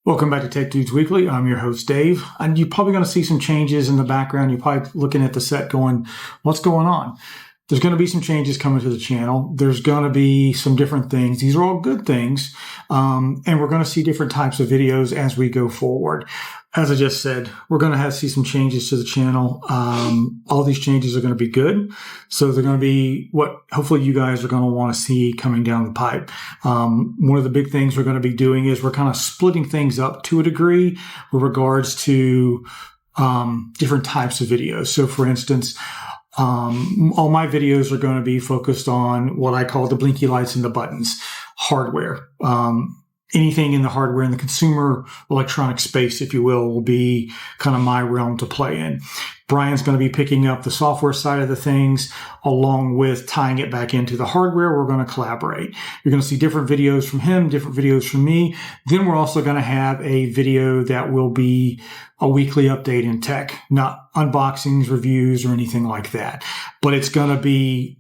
Welcome back to Tech Dudes Weekly. I'm your host, Dave. And you're probably going to see some changes in the background. You're probably looking at the set going, what's going on? There's going to be some changes coming to the channel. There's going to be some different things. These are all good things. And we're going to see different types of videos as we go forward. As I just said, we're going to see some changes to the channel. All these changes are going to be good. So they're going to be what hopefully you guys are going to want to see coming down the pipe. One of the big things we're going to be doing is we're kind of splitting things up to a degree with regards to different types of videos. So for instance, all my videos are going to be focused on what I call the blinky lights and the buttons, hardware. Anything in the hardware in the consumer electronic space, if you will be kind of my realm to play in. Brian's going to be picking up the software side of the things along with tying it back into the hardware. We're going to collaborate. You're going to see different videos from him, different videos from me. Then we're also going to have a video that will be a weekly update in tech, not unboxings, reviews, or anything like that. But it's going to be,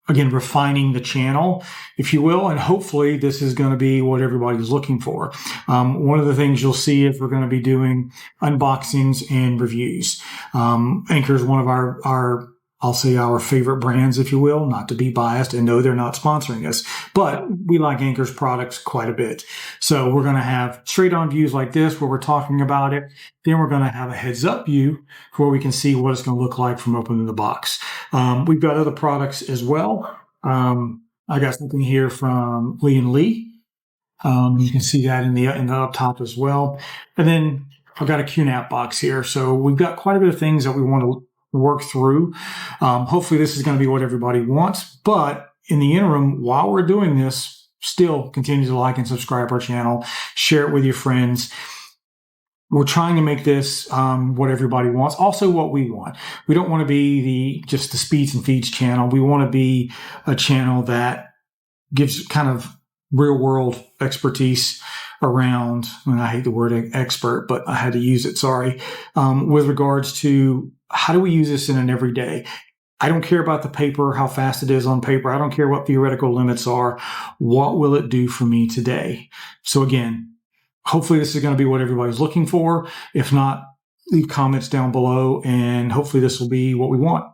again, refining the channel, if you will, and hopefully this is going to be what everybody's looking for. One of the things you'll see is we're going to be doing unboxings and reviews. Anker is one of I'll say our favorite brands, if you will, not to be biased, and no, they're not sponsoring us, but we like Anker's products quite a bit. So we're going to have straight on views like this where we're talking about it. Then we're going to have a heads up view where we can see what it's going to look like from opening the box. We've got other products as well. I got something here from Lee & Lee. You can see that in the up top as well. And then I've got a QNAP box here. So we've got quite a bit of things that we want to work through. Hopefully this is going to be what everybody wants. But in the interim, while we're doing this, still continue to like and subscribe our channel, share it with your friends. We're trying to make this what everybody wants, also what we want. We don't want to be just the Speeds and Feeds channel. We want to be a channel that gives kind of real world expertise around, and I hate the word expert, but I had to use it, sorry, with regards to how do we use this in an everyday. I don't care about the paper, how fast it is on paper. I don't care what theoretical limits are. What will it do for me today? So again, hopefully this is going to be what everybody's looking for. If not, leave comments down below, and hopefully this will be what we want.